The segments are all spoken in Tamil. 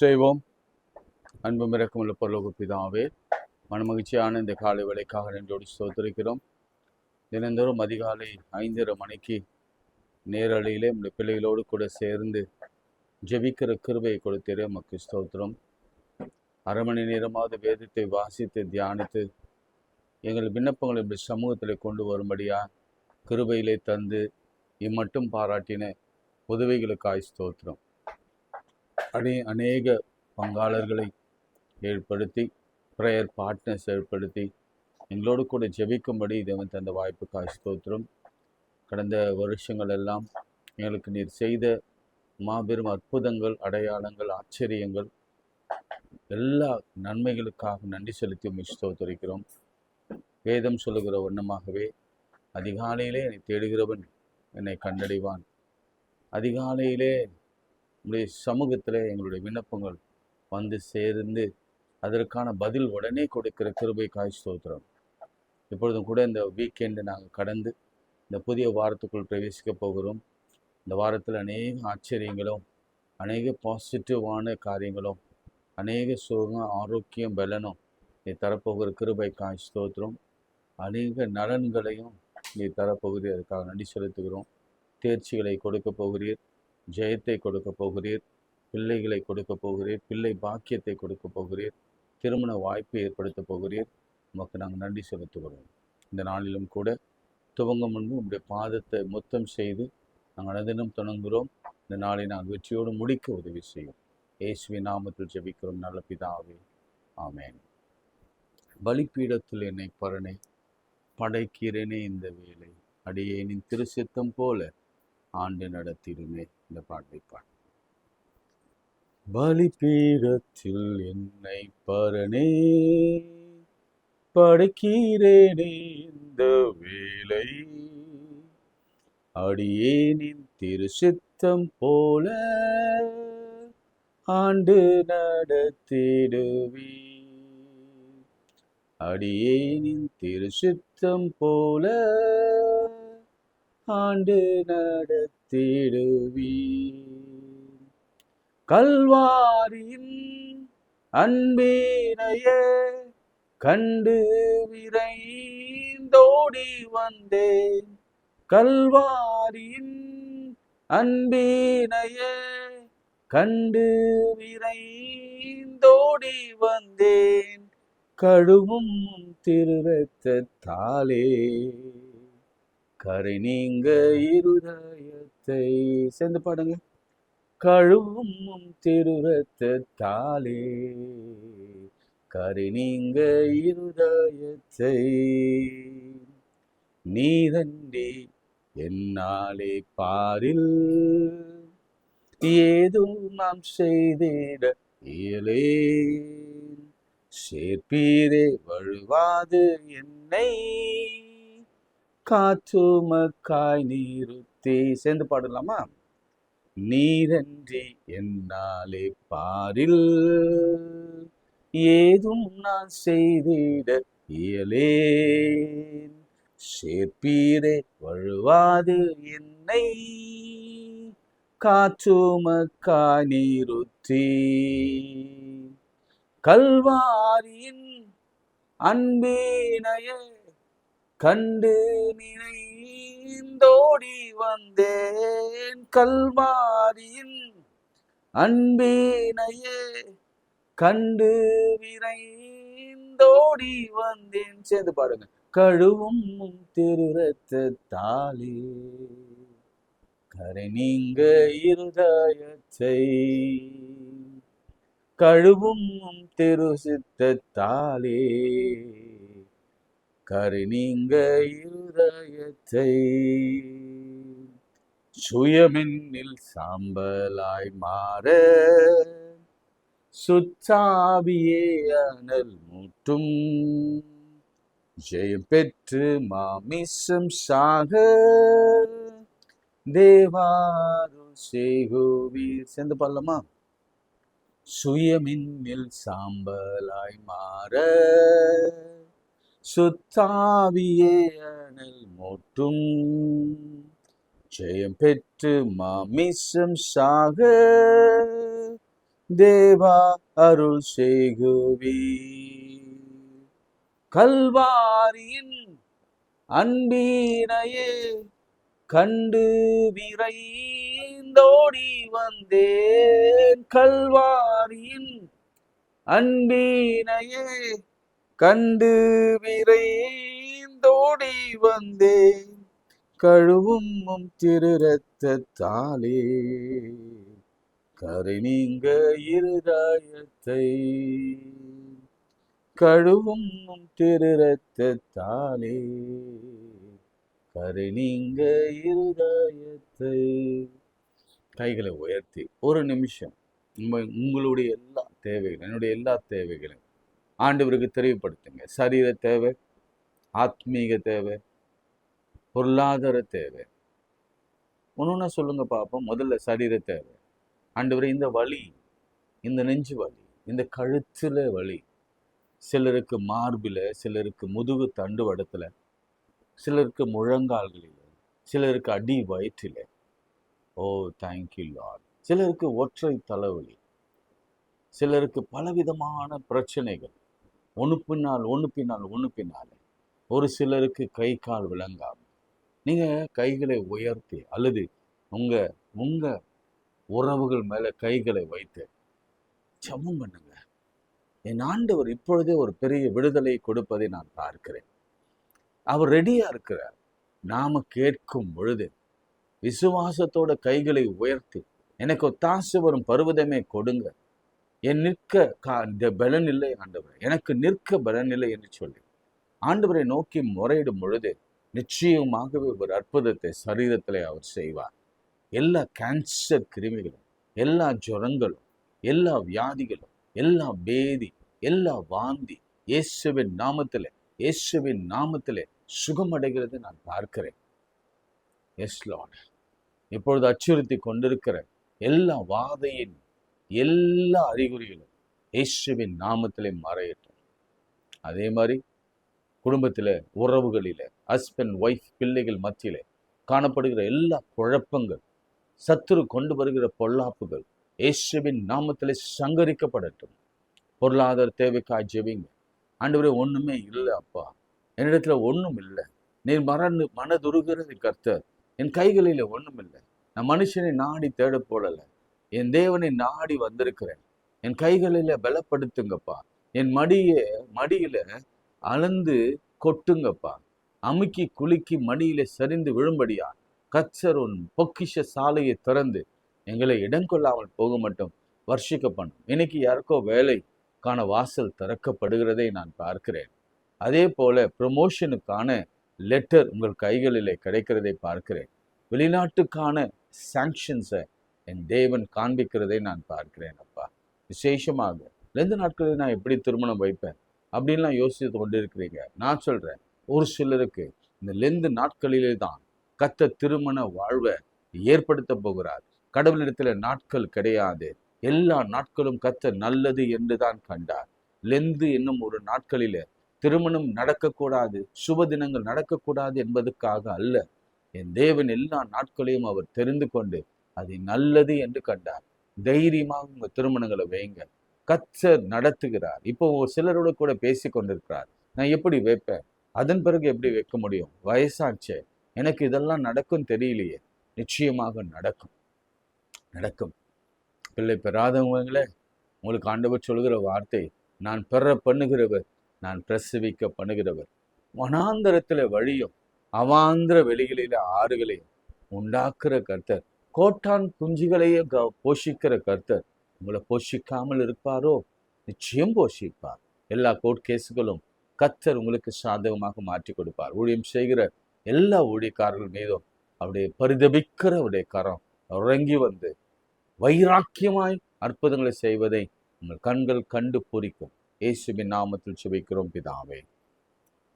செய்வோம். அன்பும் இரக்கமுள்ள பரலோக பிதாவே, மனமகிழ்ச்சியான இந்த காலை வேளைக்காக நன்றியோடு ஸ்தோத்திரிக்கிறோம். தினந்தோறும் அதிகாலை 5:30 மணிக்கு நேரலையிலே நம்முடைய பிள்ளைகளோடு கூட சேர்ந்து ஜெபிக்கிற கிருபையை கொடுத்தீரே உமக்கு ஸ்தோத்திரம். அரை மணி நேரமாவது வேதத்தை வாசித்து தியானித்து எங்கள் விண்ணப்பங்களை இப்படி சமூகத்தில் கொண்டு வரும்படியா கிருபையிலே தந்து இம்மட்டும் பாராட்டின உதவிகளுக்காய் ஸ்தோத்திரம். அநேக பங்காளர்களை ஏற்படுத்தி ப்ரேயர் பார்ட்னர்ஸ் ஏற்படுத்தி எங்களோடு கூட ஜெபிக்கும்படி தேவன் தந்த வாய்ப்புக்காய் ஸ்தோத்திரம். கடந்த வருஷங்கள் எல்லாம் எங்களுக்கு நீர் செய்த மாபெரும் அற்புதங்கள், அடையாளங்கள், ஆச்சரியங்கள், எல்லா நன்மைகளுக்காக நன்றி செலுத்தி ஸ்தோத்திரிக்கிறோம். வேதம் சொல்லுகிற வண்ணமாகவே அதிகாலையிலே என்னை தேடுகிறவன் என்னை கண்டடைவான். அதிகாலையிலே உங்களுடைய சமூகத்தில் எங்களுடைய விண்ணப்பங்கள் வந்து சேர்ந்து அதற்கான பதில் உடனே கொடுக்கிற கிருபைக்காய் ஸ்தோத்திரம். இப்பொழுதும் கூட இந்த வீக்கெண்டு நாங்கள் கடந்து இந்த புதிய வாரத்துக்குள் பிரவேசிக்க போகிறோம். இந்த வாரத்தில் அநேக ஆச்சரியங்களும் அநேக பாசிட்டிவான காரியங்களும் அநேக சுகம், ஆரோக்கியம், பலனும் நீ தரப்போகிற கிருபைக்காய் ஸ்தோத்திரம். அநேக நலன்களையும் நீ தரப்போகிறீர், அதுக்காக நன்றி செலுத்துகிறோம். தேர்ச்சிகளை கொடுக்க போகிறீர், ஜெயத்தை கொடுக்க போகிறீர், பிள்ளைகளை கொடுக்க போகிறீர், பிள்ளை பாக்கியத்தை கொடுக்க போகிறீர், திருமண வாய்ப்பை ஏற்படுத்த போகிறீர். உமக்கு நாங்கள் நன்றி செலுத்துகிறோம். இந்த நாளிலும் கூட துவங்கும் முன்பு உங்களுடைய பாதத்தை முத்தம் செய்து நாங்கள் அனுதினம் தொடங்குகிறோம். இந்த நாளை நாங்கள் வெற்றியோடு முடிக்க உதவி செய்யும். இயேசுவின் நாமத்தில் ஜெபிக்கிறோம் நல்ல பிதாவே, ஆமென். பலிப்பீடத்தில் என்னை பரணை படைக்கிறேனே இந்த வேலை, அடியேனின் திருச்சித்தம் போல ஆண்டு நடத்திடுமே. இந்த பாட்டை பாடு. பலிபீடத்தில் என்னை பரணே படைக்கிறேனே இந்த வேலை, அடியேனின் திருச்சித்தம் போல ஆண்டு நடத்திடுவே. அடியேனின் திருச்சித்தம் போல ஆண்டு நடத்திடுவே. கல்வாரியின் அன்பினையே கண்டு விரைந்தோடி வந்தேன். கல்வாரியின் அன்பினையே கண்டு விரைந்தோடி வந்தேன். கழுவும் திருரத்தத்தாலே கரை நீங்க இருதயத்தை. சேர்ந்து பாடுங்க. கழுவும் திருரத்தத்தாலே கரை நீங்க இருதயத்தை, நீதன்றி என்னாலே பாரில் ஏதும் நாம் செய்திட இயலேன். சேர்ப்பீரே வழுவாது என்னை காற்றுமக்காய் நிறுத்தி. சேர்ந்து பாடலாமா? நீரன்றி என்னாலே பாரில் ஏதும் நான் செய்திட இயலேன். சேர்ப்பீரே வழுவாது என்னை காற்றுமக்காய் நிறுத்தி. கல்வாரியின் அன்பினையே கண்டு நினைந்தோடி வந்தேன். கல்வாரியின் அன்பினையே கண்டு விரைந்தோடி வந்தேன். சேர்ந்து பாடுங்க. கழுவும் திருரத்தத்தாலே கரை நீங்க இருதயத்தை, கழுவும் திருச்சித்தத்தாலே கரை நீங்க இருதயத்தை. சுயமென்னில் சாம்பலாய் மாற சுத்தாவியே அனல் மூட்டும். ஜெயம் பெற்று மாமிசம் சாக தேவாரு சேகுவீர். சேர்ந்து பாடலாமா? சுயமின்னில் சாம்பலாய் மாற சுத்தாவியே அனல் மூட்டும். ஜெயம் பெற்று மாமிசம் சாக தேவா அருள் செய்குவி. கல்வாரியின் அன்பீனையே கண்டு விரைந்தோடி வந்தேன். கல்வாரியின் அன்பீனையே கண்டு விரைந்தோடி வந்தேன். கழுவும் திரு ரத்தத்தாலே கரை நீங்க இருதயத்தை. கழுவும் திரு ரத்தத்தாலே கரை நீங்க இருதயத்தை. கைகளை உயர்த்தி ஒரு நிமிஷம் உங்களுடைய எல்லா தேவைகளும், என்னுடைய எல்லா தேவைகளையும் ஆண்டவருக்கு தெரியப்படுத்துங்க. சரீர தேவை, ஆத்மீக தேவை, பொருளாதார தேவை. ஒன்னொன்னா சொல்லுங்க பார்ப்போம். முதல்ல சரீர தேவை. ஆண்டவரே, இந்த வலி, இந்த நெஞ்சு வலி, இந்த கழுத்துல வலி, சிலருக்கு மார்பில, சிலருக்கு முதுகு தண்டு வடத்துல, சிலருக்கு முழங்கால்களில், சிலருக்கு அடி வயிற்றில. ஓ தேங்க்யூ லார்ட். சிலருக்கு ஒற்றை தலைவலி, சிலருக்கு பலவிதமான பிரச்சனைகள், ஒன்று பின்னால் ஒன்று பின்னால். ஒரு சிலருக்கு கை கால் விளங்காம. நீங்க கைகளை உயர்த்தி அல்லது உங்க உங்க உறவுகள் மேல கைகளை வைத்து ஜெபம் பண்ணுங்க. என் ஆண்டவர் இப்பொழுதே ஒரு பெரிய விடுதலை கொடுப்பதை நான் பார்க்கிறேன். அவர் ரெடியா இருக்கிறார். நாம கேட்கும் பொழுது விசுவாசத்தோட கைகளை உயர்த்தி, எனக்கு ஒத்தாசை வரும் பருவதமே கொடுங்க, என் நிற்க பலன் இல்லை ஆண்டவர், எனக்கு நிற்க பலன் இல்லை என்று சொல்லி ஆண்டவரை நோக்கி முறையிடும் பொழுது நிச்சயமாகவே ஒரு அற்புதத்தை சரீரத்திலே அவர் செய்வார். எல்லா கேன்சர் கிருமிகளும், எல்லா ஜுரங்களும், எல்லா வியாதிகளும், எல்லா பேதி, எல்லா வாந்தி இயேசுவின் நாமத்திலே சுகமடைகிறது நான் பார்க்கிறேன். Yes Lord. இப்பொழுது அச்சுறுத்தி கொண்டிருக்கிற எல்லா வாதையின் எல்லா அறிகுறிகளும் இயேசுவின் நாமத்திலே மறையட்டும். அதே மாதிரி குடும்பத்தில், உறவுகளில், ஹஸ்பண்ட் ஒய்ஃப் பிள்ளைகள் மத்தியில் காணப்படுகிற எல்லா குழப்பங்கள், சத்துரு கொண்டு வருகிற பொல்லாப்புகள் இயேசுவின் நாமத்திலே சங்கரிக்கப்படட்டும். பொருளாதார தேவைக்காய் ஜெபிங்க. ஆண்டவரே, ஒண்ணுமே இல்லை அப்பா, என்னிடத்துல ஒன்றும் இல்லை, நீர் மனதுருகிறது கர்த்தர், என் கைகளில் ஒன்றும் இல்லை, நான் மனுஷனை நாடி தேட போடலை, என் தேவனை நாடி வந்திருக்கிறேன், என் கைகளில பலப்படுத்துங்கப்பா, என் மடியில அளந்து கொட்டுங்கப்பா, அமுக்கி குலுக்கி மடியில சரிந்து விழும்படியா கர்த்தர் உன் பொக்கிஷ சாலையை திறந்து எங்களை இடம் கொள்ளாமல் போக மட்டும் வர்ஷிக்க பண்ணும். இன்னைக்கு யாருக்கோ வேலைக்கான வாசல் திறக்கப்படுகிறதை நான் பார்க்கிறேன். அதே போல ப்ரமோஷனுக்கான லெட்டர் உங்கள் கைகளிலே கிடைக்கிறதை பார்க்கிறேன். வெளிநாட்டுக்கான சாங்ஷன்ஸை என் தேவன் காண்பிக்கிறதை நான் பார்க்கிறேன். அப்பா, விசேஷமாக 2 நாட்களில் நான் எப்படி திருமணம் வைப்பேன் அப்படின்லாம் யோசித்து கொண்டு இருக்கிறீங்க. நான் சொல்றேன், ஒரு சிலருக்கு இந்த 2 நாட்களிலே தான் கர்த்தர் திருமண வாழ்வை ஏற்படுத்த போகிறார். கடவுளிடத்துல நாட்கள் கிடையாது. எல்லா நாட்களும் கர்த்தர் நல்லது என்று தான் கண்டார். லெந்து என்னும் ஒரு நாட்களிலே திருமணம் நடக்கக்கூடாது, சுப தினங்கள் நடக்கக்கூடாது என்பதற்காக அல்ல. என் தேவன் எல்லா நாட்களையும் அவர் தெரிந்து கொண்டு அதை நல்லது என்று கண்டார். தைரியமாக உங்க திருமணங்களை வைங்க. கர்த்தர் நடத்துகிறார். இப்போ ஒரு சிலரோட கூட பேசி கொண்டிருக்கிறார், நான் எப்படி வைப்பேன், அதன் பிறகு எப்படி வைக்க முடியும், வயசாச்சே, எனக்கு இதெல்லாம் நடக்கும் தெரியலையே. நிச்சயமாக நடக்கும். பிள்ளை பெறாதவங்களே, உங்களுக்கு ஆண்டவர் சொல்கிற வார்த்தை, நான் பெற பண்ணுகிறவர், நான் பிரசவிக்க பண்ணுகிறவர். வனாந்தரத்துல வழியும் அவாந்திர வெளிகளில ஆறுகளையும் உண்டாக்குற கர்த்தர், கோட்டான் குஞ்சுகளையே போஷிக்கிற கர்த்தர் உங்களை போஷிக்காமல் இருப்பாரோ? நிச்சயம் போஷிப்பார். எல்லா கோர்ட் கேஸுகளும் கர்த்தர் உங்களுக்கு சாதகமாக மாற்றி கொடுப்பார். ஊழியம் செய்கிற எல்லா ஊழியக்காரர்கள் மீதும் அவருடைய பரிதபிக்கிற அவருடைய கரம் இறங்கி வந்து வைராக்கியமாய் அற்புதங்களை செய்வதை உங்கள் கண்கள் கண்டு பூரிக்கும். இயேசுவின் நாமத்தில் சுபிக்கிறோம் பிதாவே,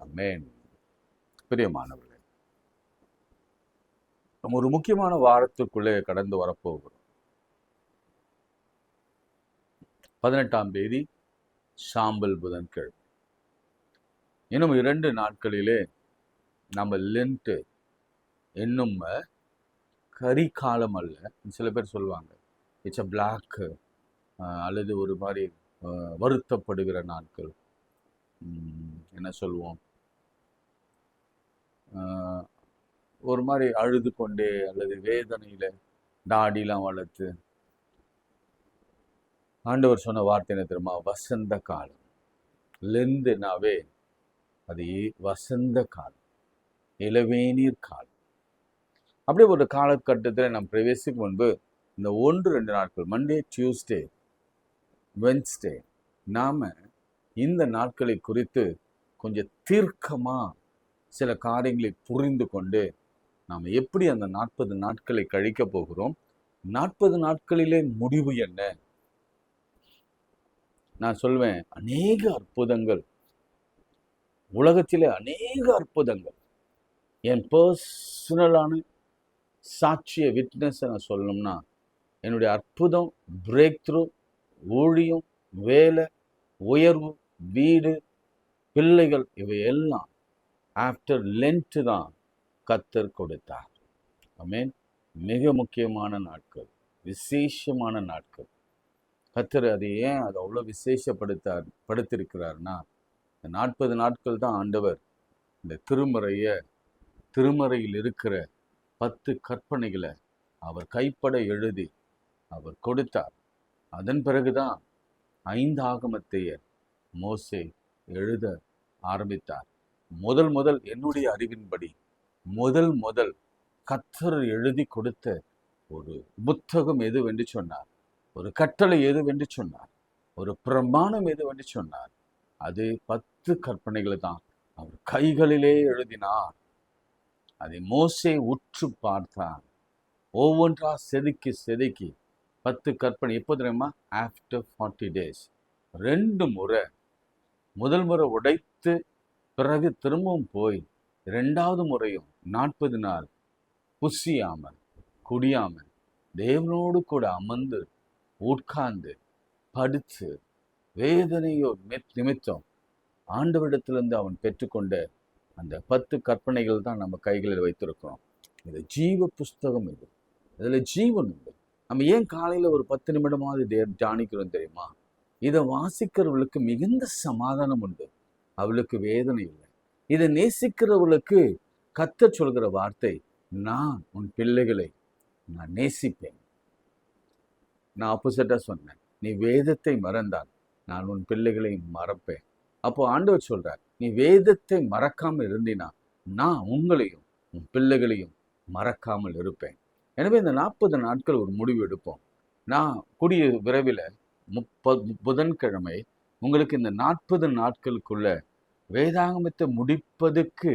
ஆமென். பிரியமானவர்களே, நம்ம ஒரு முக்கியமான வாரத்துக்குள்ளே கடந்து வரப்போகிறோம். 18ஆம் தேதி சாம்பல் புதன்கிழமை. இன்னும் 2 நாட்களிலே நம்ம லென்ட்டு இன்னும் கரிகாலம் அல்ல. சில பேர் சொல்லுவாங்க, இட்ஸ் அ பிளாக் அல்லது ஒரு மாதிரி வருத்தப்படுகிற நாட்கள், என்ன சொல்லுவோம், ஒரு மாதிரி அழுது கொண்டே அல்லது வேதனையில தாடிலாம் வளர்த்து. ஆண்டவர் சொன்ன வார்த்தை என்ன தெரியுமா? வசந்த காலம். லெந்துனாவே அது வசந்த காலம், இளவேநீர் காலம். அப்படியே ஒரு காலகட்டத்தில் நாம் பிரவேசிக்கும் முன்பு இந்த 1-2 நாட்கள், மண்டே, டியூஸ்டே, வென்ஸ்டே, நாம இந்த நாட்களை குறித்து கொஞ்சம் தீர்க்கமா சில காரியங்களை புரிந்து கொண்டு நாம் எப்படி அந்த 40 நாட்களை கழிக்க போகிறோம், 40 நாட்களிலே முடிவு என்ன. நான் சொல்வேன், அநேக அற்புதங்கள், உலகத்திலே அநேக அற்புதங்கள். என் பர்சனலான சாட்சிய விட்னஸ் நான் சொல்லணும்னா, என்னுடைய அற்புதம், பிரேக் த்ரூ, ஊழியம், வேலை, உயர்வு, வீடு, பிள்ளைகள், இவை எல்லாம் ஆஃப்டர் லென்ட் தான் கர்த்தர் கொடுத்தார். ஆமென். மிக முக்கியமான நாட்கள், விசேஷமான நாட்கள். கர்த்தர் அது ஏன் அதை அவ்வளோ படுத்திருக்கிறார்னா, இந்த 40 நாட்கள் தான் ஆண்டவர் இந்த திருமறையில் இருக்கிற 10 கற்பனைகளை அவர் கைப்பட எழுதி அவர் கொடுத்தார். அதன் பிறகுதான் 5 ஆகமத்தைய மோசே எழுத ஆரம்பித்தார். முதல் என்னுடைய அறிவின்படி முதல் கர்த்தர் எழுதி கொடுத்த ஒரு புத்தகம் எதுவென்று சொன்னார், ஒரு கட்டளை எதுவென்று சொன்னார், ஒரு பிரமாணம் எதுவென்று சொன்னார், அது 10 கற்பனைகளை தான் அவர் கைகளிலே எழுதினார். அதை மோசே உற்று பார்த்தான். ஒவ்வொன்றா செதுக்கி 10 கற்பனை. எப்போ தெரியுமா? After 40 days. 2 முறை, முதல் முறை உடைத்து பிறகு திரும்பவும் போய் 2வது முறையும் 40 நாள் புசியாமல் குடியாமல் தேவனோடு கூட அமர்ந்து உட்கார்ந்து படித்து வேதனையோ நிமித்தம் ஆண்டவரிடத்திலிருந்து அவன் பெற்றுக்கொண்ட அந்த 10 கற்பனைகள் தான் நம்ம கைகளில் வைத்திருக்கிறோம். இது ஜீவ புஸ்தகம். இதில் ஜீவன் உண்டு. நம்ம ஏன் காலையில் ஒரு 10 நிமிடமாவது தியானிக்கிறோம் தெரியுமா? இதை வாசிக்கிறவர்களுக்கு மிகுந்த சமாதானம் உண்டு, அவளுக்கு வேதனை இல்லை. இதை நேசிக்கிறவர்களுக்கு கர்த்தர் சொல்கிற வார்த்தை, நான் உன் பிள்ளைகளை நான் நேசிப்பேன். நான் ஆப்போசிட்டா சொன்னேன், நீ வேதத்தை மறந்தால் நான் உன் பிள்ளைகளை மறப்பேன். அப்போ ஆண்டவர் சொல்றார், நீ வேதத்தை மறக்காமல் இருந்தினா நான் உங்களையும் உன் பிள்ளைகளையும் மறக்காமல் இருப்பேன். எனவே இந்த 40 நாட்கள் ஒரு முடிவு எடுப்போம். நான் கூடிய விரைவில் புதன்கிழமை உங்களுக்கு இந்த 40 நாட்களுக்குள்ள வேதாகமத்தை முடிப்பதற்கு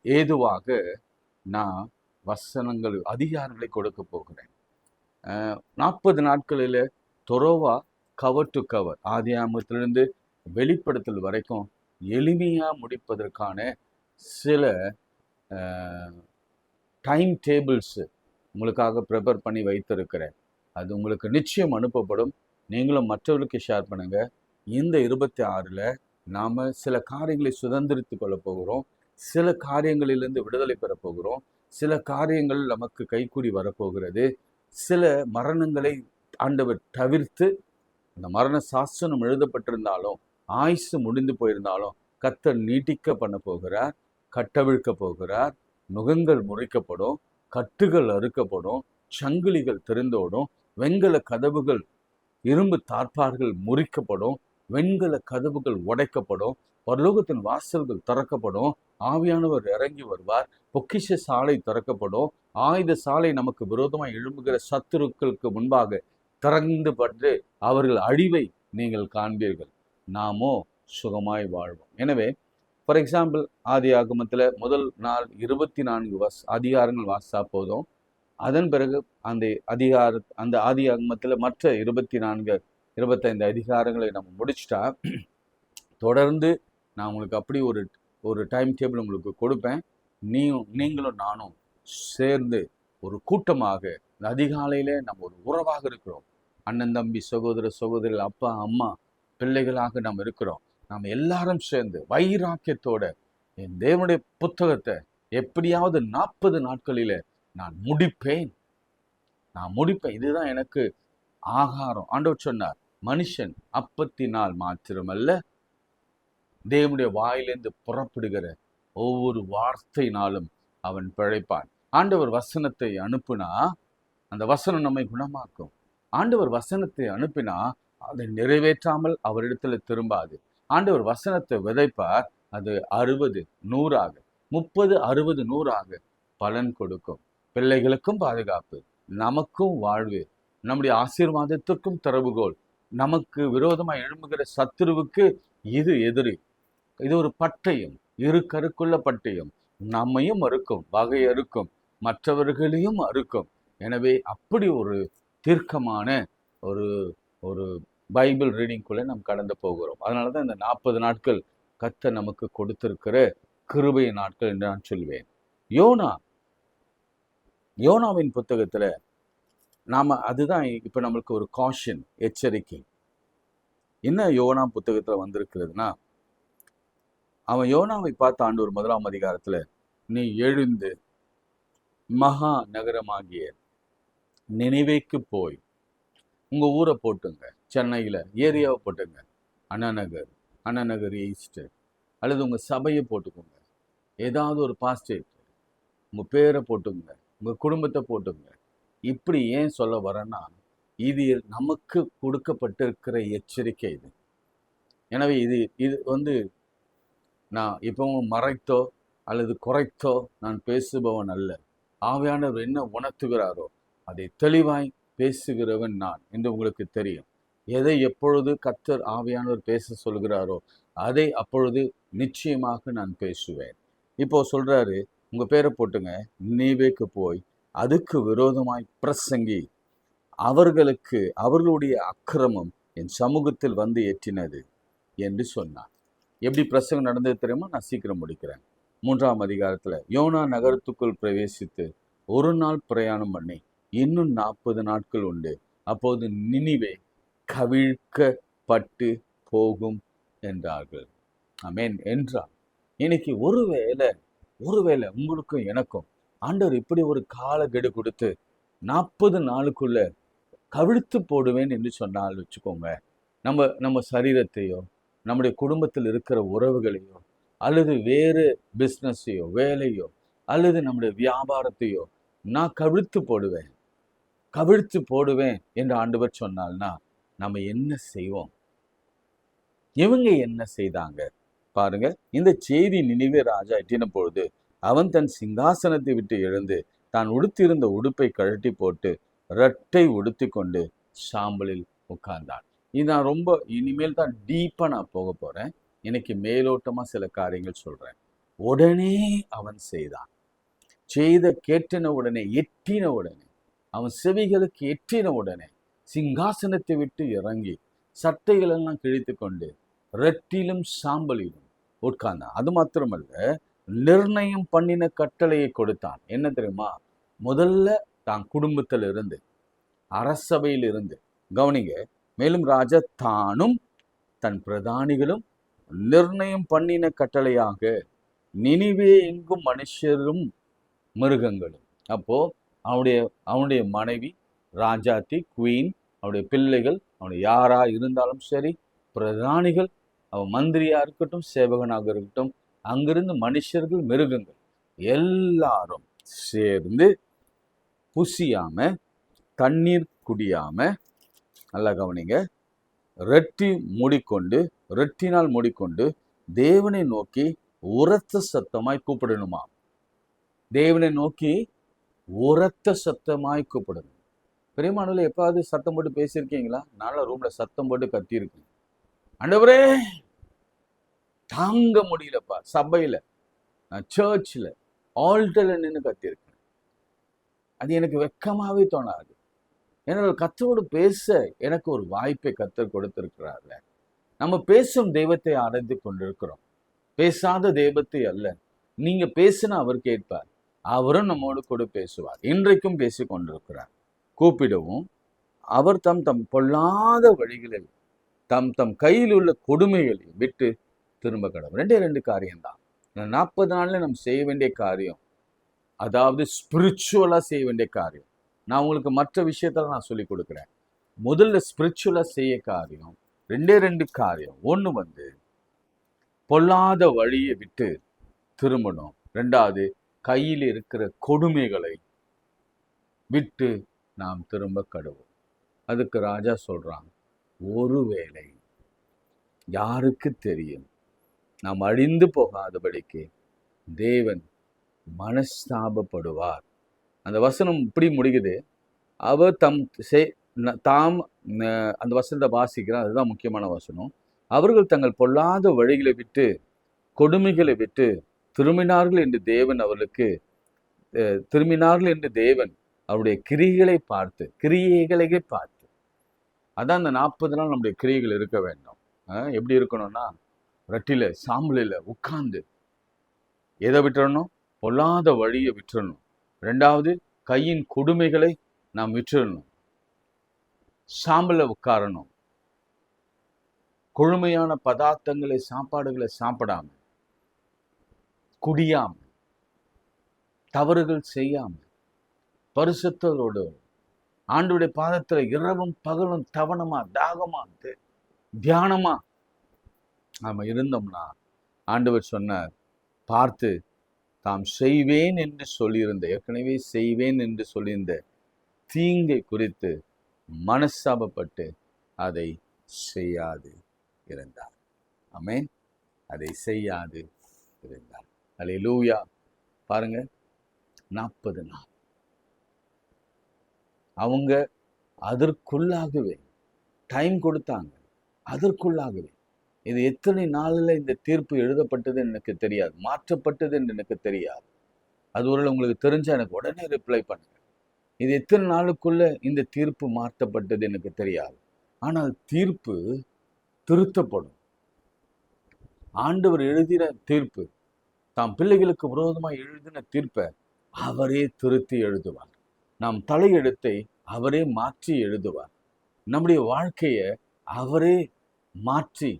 ஏதுவாக நான் வசனங்கள், அதிகாரங்களை கொடுக்க போகிறேன். 40 நாட்களில் தொரோவா கவர் டு கவர், ஆதியாகமத்திலிருந்து வெளிப்படுத்தல் வரைக்கும் எளிமையாக முடிப்பதற்கான சில டைம் டேபிள்ஸ் உங்களுக்காக ப்ரிப்பேர் பண்ணி வைத்திருக்கிறேன். அது உங்களுக்கு நிச்சயம் அனுப்பப்படும். நீங்களும் மற்றவர்களுக்கு ஷேர் பண்ணுங்கள். இந்த 26ல் நாம் சில காரியங்களை சுதந்திரித்து கொள்ள போகிறோம். சில காரியங்களிலிருந்து விடுதலை பெற போகிறோம். சில காரியங்கள் நமக்கு கைக்கூடி வரப்போகிறது. சில மரணங்களை ஆண்டவர் தவிர்த்து, அந்த மரண சாசனம் எழுதப்பட்டிருந்தாலும் ஆயுசு முடிந்து போயிருந்தாலும் கர்த்தர் நீட்டிக்க பண்ண போகிறார். கட்டவிழ்க்க போகிறார். நுகங்கள் முறிக்கப்படும், கட்டுகள் அறுக்கப்படும், சங்கிலிகள் திறந்தோடும், வெண்கல கதவுகள், இரும்பு தார்ப்பார்கள் முறிக்கப்படும், வெண்கல கதவுகள் உடைக்கப்படும், பரலோகத்தின் வாசல்கள் திறக்கப்படும், ஆவியானவர் இறங்கி வருவார், பொக்கிஷ சாலை திறக்கப்படும், ஆயுத சாலை நமக்கு விரோதமாக எழும்புகிற சத்துருக்களுக்கு முன்பாக திறந்து பட்டு அவர்கள் அழிவை நீங்கள் காண்பீர்கள். நாமோ சுகமாய் வாழ்வோம். எனவே ஃபார் எக்ஸாம்பிள், ஆதி ஆகமத்தில் முதல் நாள் 24 அதிகாரங்கள் வாசித்தா போதும். அதன் பிறகு அந்த ஆதி ஆகமத்தில் மற்ற 24-25 அதிகாரங்களை நம்ம முடிச்சிட்டா, தொடர்ந்து நான் உங்களுக்கு அப்படி ஒரு டைம் டேபிள் உங்களுக்கு கொடுப்பேன். நீங்களும் நானும் சேர்ந்து ஒரு கூட்டமாக அதிகாலையில் நம்ம ஒரு உறவாக இருக்கிறோம். அண்ணன் தம்பி, சகோதர சகோதரிகள், அப்பா அம்மா, பிள்ளைகளாக நாம் இருக்கிறோம். நாம் எல்லாரும் சேர்ந்து வைராக்கியத்தோட என் தேவனுடைய புத்தகத்தை எப்படியாவது 40 நாட்களில் நான் முடிப்பேன். இதுதான் எனக்கு ஆகாரம். ஆண்டவர் சொன்னார், மனுஷன் அப்பத்தினால் மாத்திரமல்ல, தேவனுடைய வாயிலிருந்து புறப்படுகிற ஒவ்வொரு வார்த்தையினாலும் அவன் பிழைப்பான். ஆண்டவர் வசனத்தை அனுப்புனா அந்த வசனம் நம்மை குணமாக்கும். ஆண்டவர் வசனத்தை அனுப்பினா அதை நிறைவேற்றாமல் அவரிடத்துல திரும்பாது. ஆண்டவர் வசனத்தை விதைப்பார், அது 60 100 30 60 100 பலன் கொடுக்கும். பிள்ளைகளுக்கும் பாதுகாப்பு, நமக்கும் வாழ்வு, நம்முடைய ஆசீர்வாதத்திற்கும் திறவுகோல். நமக்கு விரோதமாக எழும்புகிற சத்துருவுக்கு இது எதிரி. இது ஒரு பட்டயம், இரு கருக்குள்ள பட்டயம். நம்மையும் அறுக்கும், வகை அறுக்கும், மற்றவர்களையும் அறுக்கும். எனவே அப்படி ஒரு தீர்க்கமான ஒரு ஒரு பைபிள் ரீடிங்குள்ளே நாம் கடந்து போகிறோம். அதனால தான் இந்த 40 நாட்கள் கர்த்தர் நமக்கு கொடுத்திருக்கிற கிருபை நாட்கள் என்று நான் சொல்வேன். யோனாவின் புத்தகத்துல அதுதான் இப்ப நம்மளுக்கு ஒரு காஷன், எச்சரிக்கை. என்ன யோனா புத்தகத்துல வந்திருக்கிறதுனா, அவன் யோனாவை பார்த்த ஆண்டவர் 1ஆம் அதிகாரத்துல, நீ எழுந்து மகா நகரமாகிய நினைவேக்கு போய் உங்க ஊரை போட்டுங்க, சென்னையில ஏரியாவை போட்டுங்க, அண்ணா நகர் ஈஸ்ட், அல்லது உங்க சபையை போட்டுக்கோங்க, ஏதாவது ஒரு பாஸ்டேட், உங்க பேரை போட்டுங்க, உங்க குடும்பத்தை போட்டுங்க. இப்படி ஏன் சொல்ல வரேன்னா, இது நமக்கு கொடுக்கப்பட்டிருக்கிற எச்சரிக்கை இது. எனவே இது நான் இப்பவும் மறைத்தோ அல்லது குறைத்தோ நான் பேசுபவன் அல்ல. ஆவியானவர் என்ன உணர்த்துகிறாரோ அதை தெளிவாய் பேசுகிறவன் நான் என்று உங்களுக்கு தெரியும். எதை எப்பொழுது கர்த்தர் ஆவியானவர் பேச சொல்கிறாரோ அதை அப்பொழுது நிச்சயமாக நான் பேசுவேன். இப்போ சொல்றாரு, உங்க பேரை போட்டுங்க, நினைவேக்கு போய் அதுக்கு விரோதமாய் பிரசங்கி, அவர்களுடைய அக்கிரமம் என் சமூகத்தில் வந்து ஏற்றினது என்று சொன்னார். எப்படி பிரசங்கம் நடந்தது தெரியுமா? நான் சீக்கிரம் முடிக்கிறேன். 3ஆம் அதிகாரத்துல, யோனா நகரத்துக்குள் பிரவேசித்து ஒரு நாள் பிரயாணம் பண்ணி இன்னும் 40 நாட்கள் உண்டு, அப்போது நினிவே கவிழ்க்கப்பட்டு போகும் என்றார்கள். ஆமென் என்றார். இன்னைக்கு ஒருவேளை உங்களுக்கும் எனக்கும் ஆண்டவர் இப்படி ஒரு காலக்கெடு கொடுத்து 40 நாளுக்குள்ள கவிழ்த்து போடுவேன் என்று சொன்னால் வச்சுக்கோங்க, நம்ம சரீரத்தையோ, நம்முடைய குடும்பத்தில் இருக்கிற உறவுகளையோ, அல்லது வேறு பிஸ்னஸையோ, வேலையோ, அல்லது நம்முடைய வியாபாரத்தையோ நான் கவிழ்த்து போடுவேன் என்று ஆண்டவர் சொன்னால்னா நம்ம என்ன செய்வோம்? இவங்க என்ன செய்தாங்க பாருங்க. இந்த செய்தி நினிவே ராஜா எட்டின பொழுது அவன் தன் சிங்காசனத்தை விட்டு எழுந்து தான் உடுத்தியிருந்த உடுப்பை கழட்டி போட்டு இரட்டை உடுத்தி கொண்டு சாம்பலில் உட்கார்ந்தான். இது நான் ரொம்ப இனிமேல் தான் டீப்பா நான் போக போறேன். இன்னைக்கு மேலோட்டமா சில காரியங்கள் சொல்றேன். உடனே அவன் செய்தான். கேட்டின உடனே, எட்டின உடனே, அவன் செவிகளுக்கு எட்டின உடனே சிங்காசனத்தை விட்டு இறங்கி சட்டைகளெல்லாம் கிழித்து கொண்டு ரெட்டிலும் சாம்பலிலும் உட்கார்ந்தான். அது மாத்திரமல்ல, நிர்ணயம் பண்ணின கட்டளையை கொடுத்தான். என்ன தெரியுமா? முதல்ல தான் குடும்பத்தில் இருந்து, அரசபையில் இருந்து, கவனிங்க, மேலும் ராஜா தானும் தன் பிரதானிகளும் நிர்ணயம் பண்ணின கட்டளையாக நினிவே எங்கும் மனுஷரும் மிருகங்களும். அப்போ அவனுடைய மனைவி ராஜாத்தி, குவீன், அவனுடைய பிள்ளைகள், அவனுடைய யாரா இருந்தாலும் சரி, பிரதானிகள், அவன் மந்திரியா இருக்கட்டும், சேவகனாக இருக்கட்டும், அங்கிருந்து மனுஷர்கள், மிருகங்கள் எல்லாரும் சேர்ந்து புசியாம, தண்ணீர் குடியாம, நல்லா கவனிங்க, ரெட்டினால் மூடிக்கொண்டு தேவனை நோக்கி உரத்த சத்தமாய் கூப்பிடணுமா? தேவனை நோக்கி உரத்த சத்தமாய் கூப்பிடணும். பெரியமானவர்களே, எப்பாவது சத்தம் போட்டு பேசியிருக்கீங்களா? நானும் ரூம்ல சத்தம் போட்டு கத்தியிருக்கேன். ஆண்டவரே, தாங்க முடியலப்பா. சபையில, சர்ச்சில், ஆல்டர்ல நின்று கத்தியிருக்கேன். அது எனக்கு வெக்கமாவே தோணாது. ஏன்னா கர்த்தரோடு பேச எனக்கு ஒரு வாய்ப்பை கர்த்தர் கொடுத்திருக்கிறார்ல. நம்ம பேசும் தெய்வத்தை அடைந்து கொண்டிருக்கிறோம், பேசாத தெய்வத்தை அல்ல. நீங்க பேசினா அவர் கேட்பார், அவரும் நம்மோடு கூட பேசுவார். இன்றைக்கும் பேசி கொண்டிருக்கிறார். கூப்பிடவும் அவர் தம் பொல்லாத வழிகளில் தம் கையில் உள்ள கொடுமைகளை விட்டு திரும்ப கடவுள். 2 காரியம்தான் 40 நாள்ல நம்ம செய்ய வேண்டிய காரியம். அதாவது ஸ்பிரிச்சுவலா செய்ய வேண்டிய காரியம். நான் உங்களுக்கு மற்ற விஷயத்துல நான் சொல்லி கொடுக்குறேன். முதல்ல ஸ்பிரிச்சுவலா செய்ய காரியம் ரெண்டு காரியம். ஒன்று பொல்லாத வழியை விட்டு திரும்பணும். ரெண்டாவது, கையில் இருக்கிற கொடுமைகளை விட்டு நாம் திரும்ப கடவோம். அதுக்கு ராஜா சொல்றாங்க, ஒருவேளை யாருக்கு தெரியும், நாம் அழிந்து போகாதபடிக்கு தேவன் மனஸ்தாபப்படுவார். அந்த வசனம் இப்படி முடிக்குது. அவர் தாம் அந்த வசனத்தை வாசிக்கிறார். அதுதான் முக்கியமான வசனம். அவர்கள் தங்கள் பொல்லாத வழிகளை விட்டு கொடுமைகளை விட்டு திரும்பினார்கள் என்று தேவன் அவருடைய கிரியைகளை பார்த்து அதான் அந்த 40 நாள் நம்முடைய கிரியைகள் இருக்க வேண்டும். எப்படி இருக்கணும்னா, ரட்டில சாம்பலில் உட்கார்ந்து எதை விட்டுறணும்? பொல்லாத வழியை விட்டுறணும். ரெண்டாவது, கையின் கொடுமைகளை நாம் விட்டுறணும். சாம்பல உட்காரணும். கொழுமையான பதார்த்தங்களை சாப்பாடுகளை சாப்பிடாம, குடியாம, தவறுகள் செய்யாம, பரிசுத்தத்தோடு ஆண்டவருடைய பாதத்துல இரவும் பகலும் தவனமா தாகமா தியானமா நாம இருந்தோம்னா, ஆண்டவர் சொன்னார், பார்த்து தாம் செய்வேன் என்று சொல்லியிருந்த, ஏற்கனவே செய்வேன் என்று சொல்லியிருந்த தீங்கை குறித்து மனஸ்தாபப்பட்டு அதை செய்யாது இருந்தார். ஆமென். அதை செய்யாது இருந்தார். அல்லேலூயா. பாருங்க, 40 நாள் அவங்க அதற்குள்ளாகவே டைம் கொடுத்தாங்க. அதற்குள்ளாகவே இது எத்தனை நாளில் இந்த தீர்ப்பு எழுதப்பட்டது எனக்கு தெரியாது, மாற்றப்பட்டது என்று எனக்கு தெரியாது. அது ஒரு உங்களுக்கு தெரிஞ்சா எனக்கு உடனே ரிப்ளை பண்ணுங்க. இது எத்தனை நாளுக்குள்ள இந்த தீர்ப்பு மாற்றப்பட்டது எனக்கு தெரியாது. ஆனால் தீர்ப்பு திருத்தப்படும். ஆண்டவர் எழுதின தீர்ப்பு, தாம் பிள்ளைகளுக்கு விரோதமாக எழுதின தீர்ப்பை அவரே திருத்தி எழுதுவார். நாம் தலையெழுத்தை அவரே மாற்றி எழுதுவார். நம்முடைய வாழ்க்கையை அவரே மாற்றி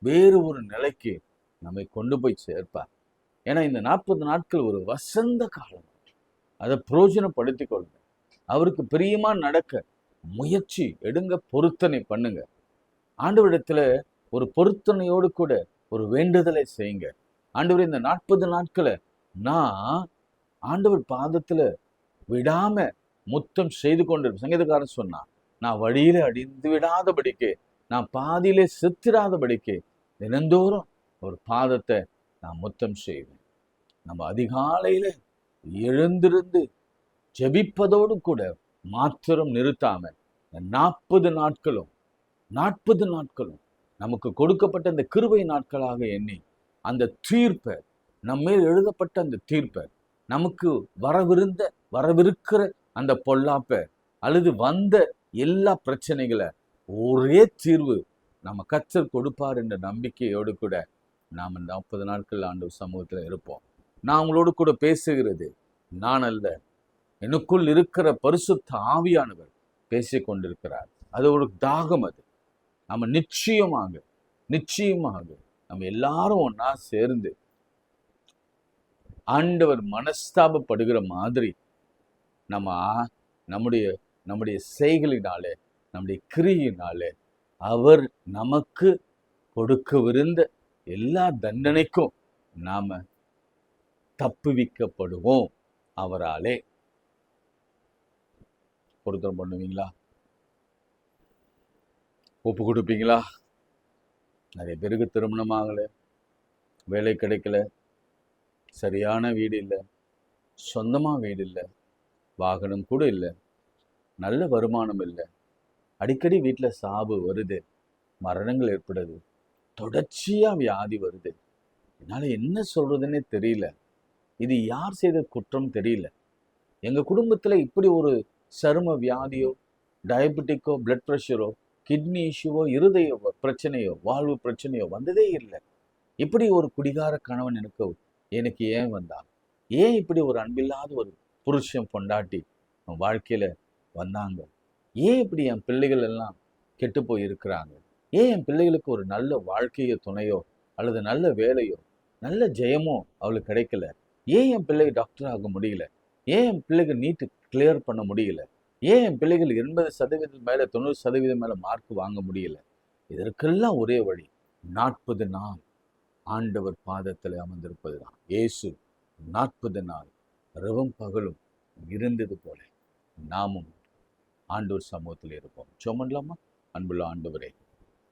வேறு ஒரு நிலைக்கு நம்மை கொண்டு போய் சேர்ப்பார். ஏன்னா இந்த 40 நாட்கள் ஒரு வசந்த காலம். அதை பிரயோஜனப்படுத்தி கொள்ளுங்க. அவருக்கு பிரியமா நடக்க முயற்சி எடுங்க, பொருத்தனை பண்ணுங்க. ஆண்டவரிடத்துல ஒரு பொருத்தனையோடு கூட ஒரு வேண்டுதலை செய்யுங்க. ஆண்டவர், இந்த 40 நாட்களை நான் ஆண்டவர் பாதத்துல விடாம முத்தம் செய்து கொண்டிருப்பேன். சங்கீதக்காரன் சொன்னான், நான் வழியில அடிந்து விடாதபடிக்கு, நான் பாதியிலே செத்திராதபடிக்கு தினந்தோறும் ஒரு பாதத்தை நான் முத்தம் செய்வேன். நம்ம அதிகாலையில எழுந்திருந்து ஜெபிப்பதோடு கூட மாத்திரம் நிறுத்தாம 40 நாட்களும் நமக்கு கொடுக்கப்பட்ட அந்த கிருபை நாட்களாக எண்ணி அந்த தீர்ப்பை, நம்மேல் எழுதப்பட்ட அந்த தீர்ப்பை, நமக்கு வரவிருக்கிற அந்த பொல்லாப்பை அல்லது வந்த எல்லா பிரச்சனைகளை ஒரே தீர்வு நம்ம கர்த்தர் கொடுப்பார் என்ற நம்பிக்கையோடு கூட நாம் 40 நாட்கள் ஆண்டவர் சமூகத்தில் இருப்போம். நான் உங்களோடு கூட பேசுகிறது நான் அல்ல, எனக்குள் இருக்கிற பரிசுத்த ஆவியானவர் பேசிக் கொண்டிருக்கிறார். அது ஒரு தாகம். அது நம்ம நிச்சயமாக நம்ம எல்லாரும் ஒன்னா சேர்ந்து ஆண்டவர் மனஸ்தாபப்படுகிற மாதிரி நம்முடைய செய்களினாலே, நம்முடைய கிரியினாலே அவர் நமக்கு கொடுக்கவிருந்த எல்லா தண்டனைக்கும் நாம தப்புவிக்கப்படுவோம். அவராலே. பொருத்தம் பண்ணுவீங்களா? ஒப்பு கொடுப்பீங்களா? நிறைய பேருக்கு திருமணம் ஆகலை, வேலை கிடைக்கல, சரியான வீடு இல்லை, சொந்தமாக வீடு இல்லை, வாகனம் கூட இல்லை, நல்ல வருமானம் இல்லை, அடிக்கடி வீட்டில் சாவு வருது, மரணங்கள் ஏற்படுது, தொடர்ச்சியாக வியாதி வருது. என்னால் என்ன சொல்றதுன்னே தெரியல. இது யார் செய்த குற்றம் தெரியல. எங்கள் குடும்பத்தில் இப்படி ஒரு சரும வியாதியோ, டயபெட்டிக்கோ, பிளட் ப்ரெஷரோ, கிட்னி இஷ்யூவோ, இருதய பிரச்சனையோ, வாழ்வு பிரச்சனையோ வந்ததே இல்லை. இப்படி ஒரு குடிகார கணவன் எனக்கு ஏன் வந்தான்? ஏன் இப்படி ஒரு அன்பில்லாத ஒரு புருஷன் பொண்டாட்டி வாழ்க்கையில் வந்தாங்க? ஏன் இப்படி என் பிள்ளைகள் எல்லாம் கெட்டு போய் இருக்கிறாங்க? ஏன் என் பிள்ளைகளுக்கு ஒரு நல்ல வாழ்க்கையோ துணையோ அல்லது நல்ல வேலையோ நல்ல ஜெயமோ அவளுக்கு கிடைக்கல? ஏன் என் பிள்ளைக்கு டாக்டர் ஆக முடியல? ஏன் என் பிள்ளைக்கு நீட்டு கிளியர் பண்ண முடியல? ஏன் என் பிள்ளைகள் 80% மேல 90% மேல மார்க் வாங்க முடியல? இதற்கெல்லாம் ஒரே வழி, 40 நாள் ஆண்டவர் பாதத்தில் அமர்ந்திருப்பது தான். இயேசு 40 நாள் இரவும் பகலும் இருந்தது போல நாமும் ஆண்டவர் சமூகத்தில் இருப்போம். சொமன்லாமா? அன்புள்ள ஆண்டவரே,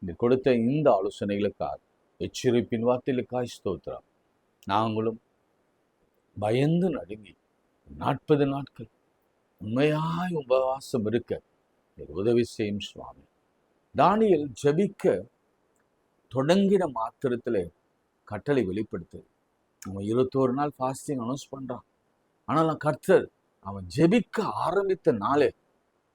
இந்த கொடுத்த இந்த ஆலோசனைகளுக்காக, எச்சரிப்பின் வார்த்தைகளுக்காய் ஸ்தோத்திரம். நாங்களும் பயந்து நடுங்கி 40 நாட்கள் உண்மையாய் உபவாசம் இருக்க உதவி செய்யும் சுவாமி. தானியேல் ஜெபிக்க தொடங்கின மாத்திரத்தில் கட்டளை வெளிப்படுத்து. அவன் 21 நாள் ஃபாஸ்டிங் அனௌன்ஸ் பண்றான். ஆனால் கர்த்தர் அவன் ஜெபிக்க ஆரம்பித்த நாளே,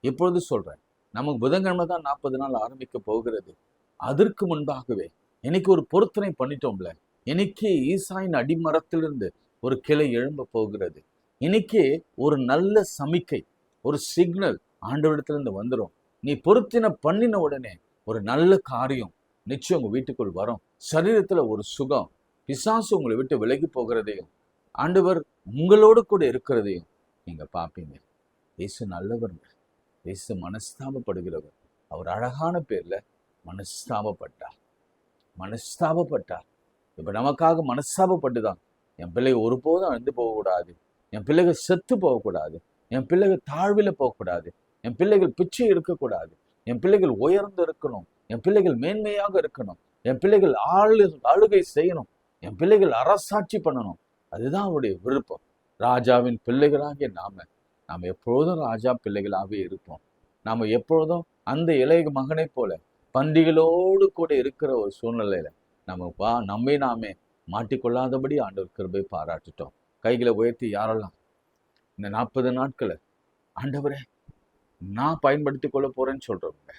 எப்பொழுது சொல்றேன், நமக்கு புதன்கிழமை தான் 40 நாள் ஆரம்பிக்க போகிறது. அதற்கு முன்பாகவே இன்னைக்கு ஒரு பொருத்தனை பண்ணிட்டோம்ல. இன்னைக்கு ஈசாயின் அடிமரத்திலிருந்து ஒரு கிளை எழும்ப போகிறது. இன்னைக்கு ஒரு நல்ல சமிக்கை, ஒரு சிக்னல் ஆண்டவரிடத்திலிருந்து வந்துடும். நீ பொருத்தின பண்ணின உடனே ஒரு நல்ல காரியம் நிச்சயம் உங்க வீட்டுக்குள் வரும். சரீரத்துல ஒரு சுகம், பிசாசு உங்களை விட்டு விலகி போகிறதையும் ஆண்டவர் உங்களோடு கூட இருக்கிறதையும் நீங்க பார்ப்பீங்க. இயேசு நல்லவருங்க. இயேசு மனஸ்தாபப்படுகிறவர். அவர் அழகான பேர்ல மனஸ்தாபப்பட்டார். இப்ப நமக்காக மனஸ்தாபப்பட்டுதான், என் பிள்ளைகள் ஒருபோதும் அழிந்து போகக்கூடாது, என் பிள்ளைகள் செத்து போகக்கூடாது, என் பிள்ளைகள் தாழ்வில் போகக்கூடாது, என் பிள்ளைகள் பிச்சை இருக்கக்கூடாது, என் பிள்ளைகள் உயர்ந்து இருக்கணும், என் பிள்ளைகள் மேன்மையாக இருக்கணும், என் பிள்ளைகள் ஆளுகை செய்யணும், என் பிள்ளைகள் அரசாட்சி பண்ணணும். அதுதான் அவருடைய விருப்பம். ராஜாவின் பிள்ளைகளாகிய நாம் எப்பொழுதும் ராஜா பிள்ளைகளாகவே இருப்போம். நாம் எப்பொழுதும் அந்த இளைய மகனை போல பண்டிகளோடு கூட இருக்கிற ஒரு சூழ்நிலையில நம்மை நாமே மாட்டிக்கொள்ளாதபடி ஆண்டவர் கிருபை பாராட்டுட்டோம். கைகளை உயர்த்தி யாரெல்லாம் இந்த 40 நாட்களை ஆண்டவரே நான் பயன்படுத்தி கொள்ள போறேன்னு சொல்றவங்க,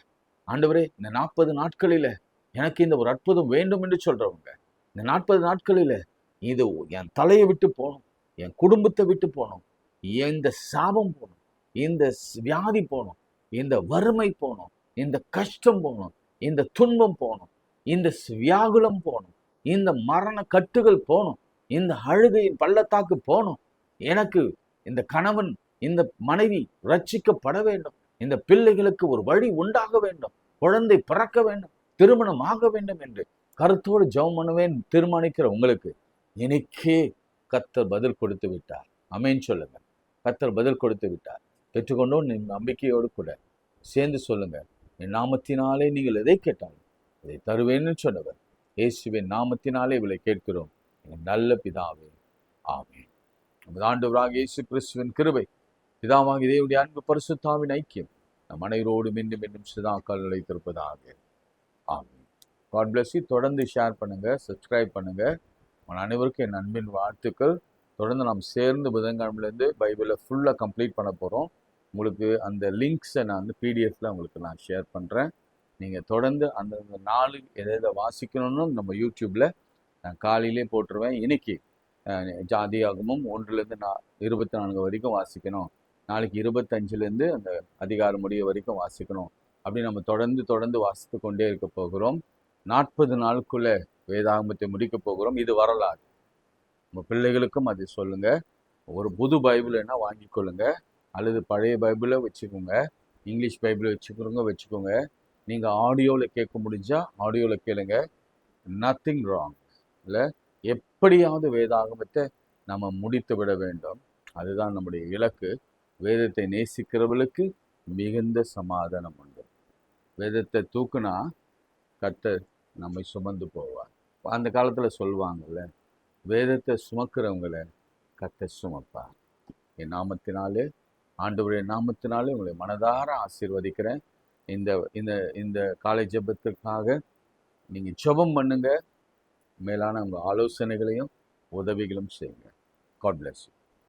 ஆண்டவரே இந்த 40 நாட்களில எனக்கு இந்த ஒரு அற்புதம் வேண்டும் என்று சொல்றவங்க, இந்த 40 நாட்களில இது என் தலையை விட்டு போகணும், என் குடும்பத்தை விட்டு போகணும், இந்த சாபம் போகணும், இந்த வியாதி போகணும், இந்த வறுமை போகணும், இந்த கஷ்டம் போகணும், இந்த துன்பம் போகணும், இந்த வியாகுலம் போகணும், இந்த மரண கட்டுகள் போகணும், இந்த அழுகையின் பள்ளத்தாக்கு போகணும், எனக்கு இந்த கணவன் இந்த மனைவி ரட்சிக்கப்பட வேண்டும், இந்த பிள்ளைகளுக்கு ஒரு வழி உண்டாக வேண்டும், குழந்தை பிறக்க வேண்டும், திருமணம் ஆக வேண்டும் என்று கருத்தோடு ஜெபம் பண்ணுவேன் தீர்மானிக்கிற உங்களுக்கு எனக்கே கர்த்தர் பதில் கொடுத்து விட்டார். ஆமென் சொல்லுங்க. கர்த்தர் பதில் கொடுத்து விட்டார். பெற்றுக்கொண்டோம் நம்பிக்கையோடு கூட சேர்ந்து சொல்லுங்க, என் நாமத்தினாலே நீங்கள் எதை கேட்டாலும் அதை தருவேன்னு சொன்னவர் இயேசுவின் நாமத்தினாலே இவளை கேட்கிறோம் என் நல்ல பிதாவே, ஆமென். நமது ஆண்டவராகிய இயேசு கிறிஸ்துவின் கிருபை, பிதாவாகிய தேவனுடைய அன்பு, பரிசுத்தாவின் ஐக்கியம் நம் அனைவரோடு மீண்டும் மீண்டும் சதாகாலம் நிலைத்திருப்பதாக. ஆமென். God bless you. தொடர்ந்து ஷேர் பண்ணுங்க, சப்ஸ்கிரைப் பண்ணுங்க. உங்கள் அனைவருக்கும் என் அன்பின் வாழ்த்துக்கள். தொடர்ந்து நாம் சேர்ந்து புதன்கிழமையிலேருந்து பைபிளை ஃபுல்லாக கம்ப்ளீட் பண்ண போகிறோம். உங்களுக்கு அந்த லிங்க்ஸை நான் பிடிஎஃப்ல உங்களுக்கு நான் ஷேர் பண்ணுறேன். நீங்கள் தொடர்ந்து அந்தந்த நாள் எதை வாசிக்கணும்னு நம்ம யூடியூப்பில் நான் காலையிலே போட்டுருவேன். இன்னைக்கு ஆதியாகமம் 1லேருந்து 24 வரைக்கும் வாசிக்கணும், நாளைக்கு 25லேருந்து அந்த அதிகாரம் முடிய வரைக்கும் வாசிக்கணும். அப்படி நம்ம தொடர்ந்து வாசித்து கொண்டே இருக்க போகிறோம். 40 நாளுக்குள்ளே வேதாகமத்தை முடிக்க போகிறோம். இது வரலாறு. உங்கள் பிள்ளைகளுக்கும் அதை சொல்லுங்க. ஒரு புது பைபிள்னா வாங்கி கொள்ளுங்க, அல்லது பழைய பைபிளை வச்சுக்கோங்க, இங்கிலீஷ் பைபிளை வச்சுக்கோங்க. நீங்கள் ஆடியோவில் கேட்க முடிஞ்சால் ஆடியோவில் கேளுங்க. நத்திங் ராங் இல்லை. எப்படியாவது வேதாகமத்தை நம்ம முடித்து விட வேண்டும். அதுதான் நம்முடைய இலக்கு. வேதத்தை நேசிக்கிறவர்களுக்கு மிகுந்த சமாதானம் உண்டு. வேதத்தை தூக்குனா கர்த்தர் நம்மை சுமந்து போவார். அந்த காலத்தில் சொல்லுவாங்கள்ல, வேதத்தை சுமக்கிறவங்களை கர்த்தர் சுமப்பார். என் நாமத்தினாலே, ஆண்டவருடைய நாமத்தினாலே உங்களை மனதார ஆசீர்வதிக்கிறேன். இந்த இந்த இந்த காலை ஜெபத்திற்காக நீங்கள் ஜெபம் பண்ணுங்க. மேலான உங்கள் ஆலோசனைகளையும் உதவிகளும் செய்யுங்க. God bless you.